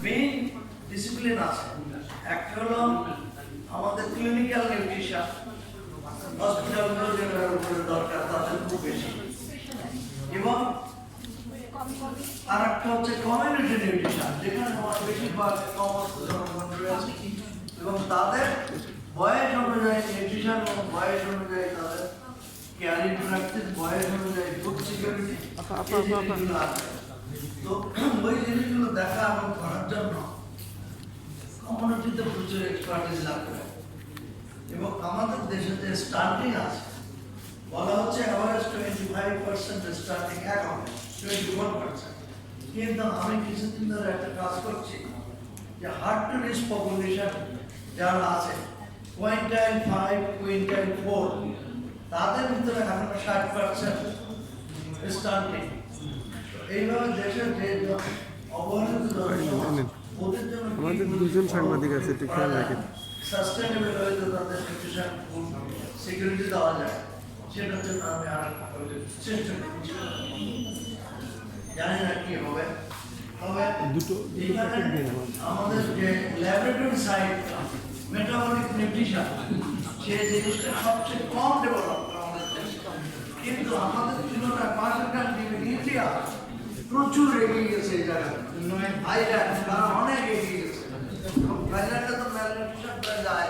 Main discipline আছে। একটা হলো আমাদের ক্লিনিক্যাল নিউট্রিশন, হসপিটালগুলো যেটার উপরে দরকার তাদের খুব বেশি, এবং আর একটা হচ্ছে কমিউনিটি নিউট্রিশন, যেখানে আমাদের বেশিরভাগ সমস্ত জনগণ রয়েছে এবং তাদের বয়স অনুযায়ী নিউট্রিশন এবং বয়স অনুযায়ী তাদের ক্যারিং প্র্যাকটিস, বয়স অনুযায়ী ফুড সিকিউরিটি, তো ওই জিনিসগুলো দেখা এবং করার জন্য কমিউনিটিতে প্রচুর এক্সপার্টিস লাগবে। এবং আমাদের দেশে যে স্টার্টিং আছে বলা হচ্ছে অ্যাভারেজ 25% স্টার্টিং অ্যাকাউন্ট, 21%, কিন্তু আমি কিছুদিন ধরে একটা কাজ করছি যে হার্ড টু রিচ পপুলেশন যারা আছে কুইন্টাইল 5, কুইন্টাইল 4, তাদের ভিতরে এখন 60% স্টার্টিং। এইভাবে দেশের যে অবহেলিত ওদের জন্য আমাদের দুজন সাংবাদিক আছে, একটু খেয়াল রাখেন। সাস্টেইনেবল হয়তো তাদের নিউট্রিশন সিকিউরিটি দেওয়া যায়, সেটার জন্য আমি আর চেষ্টা করছি। জানি না কি হবে, তবে আমাদের যে ল্যাবরেটরি সাইড মেটাবলিক নিউট্রিশন, সেই জিনিসটা সবচেয়ে কম ডেভেলপ আমাদের দেশে, কিন্তু আমাদের তুলনায় পাশের কান্ট্রি ইন্ডিয়া প্রচুর এগিয়ে গেছে এই জায়গায়। থাইল্যান্ড তারা অনেক এগিয়ে গেছে, থাইল্যান্ডে তো ম্যালনিউট্রিশন প্রায় যায়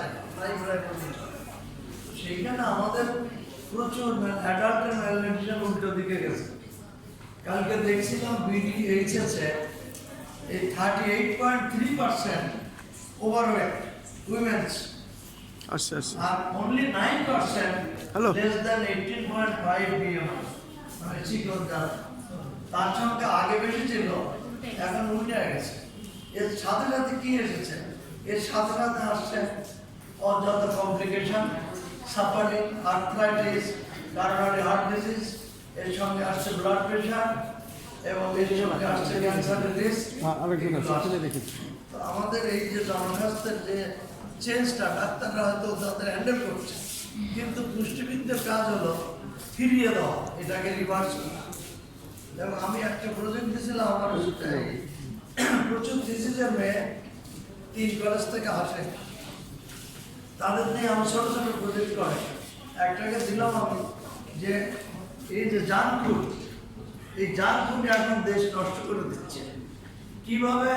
সেইখানে আমাদের প্রচুর অ্যাডাল্ট ম্যালনিউট্রিশন উল্টো দিকে গেছে। কালকে দেখছিলাম বিডিএইচএসে এই 38.3% ওভারওয়েট উইমেন্স, আচ্ছা আচ্ছা, আর only 9% hello less than 18.5 BMI, মানে চিকন যারা, তার সঙ্গে আগে বেশি ছিল, এখন উল্টে গেছে। এর সাথে সাথে কি এসেছে? এর সাথে সাথে আসছে অযথা complication, suffering, arthritis, coronary heart disease, এর সঙ্গে আসছে ব্লাড প্রেশার, এবং এর সঙ্গে আসছে ক্যান্সারের রিস্ক। তো আমাদের এই যে জনস্বাস্থ্যের যে চেঞ্জটা ডাক্তাররা হয়তো তাদের হ্যান্ডেল করছে, কিন্তু পুষ্টিবিদদের কাজ হলো ফিরিয়ে দেওয়া, এটাকে রিভার্স করা। এবং আমি একটা প্রজেক্ট দিয়েছিলাম, আমার প্রচুর ডিজিজের মেয়ে 3 কলেজ থেকে আসে, তাদের নিয়ে আমি ছোট ছোট প্রজেক্ট করে একটাকে দিলাম আমি যে এই যে জাঙ্ক ফুড, এই জাঙ্ক ফুড এখন দেশ নষ্ট করে দিচ্ছে, কিভাবে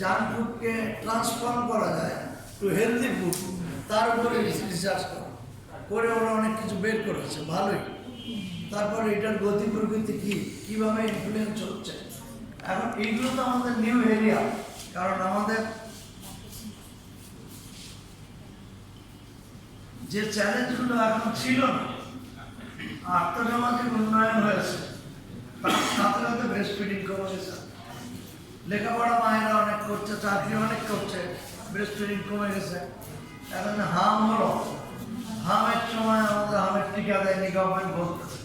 জাঙ্ক ফুডকে ট্রান্সফর্ম করা যায় টু হেলদি ফুড, তার উপরে রিসার্চ করে ওরা অনেক কিছু বের করেছে, ভালোই। তারপরে এটার গতি প্রকৃতি কি, কিভাবে ইনফ্লুয়েন্স হচ্ছে, এখন এইগুলো তো আমাদের নিউ এরিয়া, কারণ আমাদের যে চ্যালেঞ্জগুলো এখন ছিল না, আর্থসামাজিক উন্নয়ন হয়েছে, তার সাথে সাথে ব্রেস্ট ফিডিং কমে গেছে, লেখাপড়া মায়েরা অনেক করছে, চাকরি অনেক করছে, ব্রেস্ট ফিডিং কমে গেছে। এখন হাম হলো, হামের সময় আমাদের হামের টিকা দেয়নি গভর্নমেন্ট বলতেছে,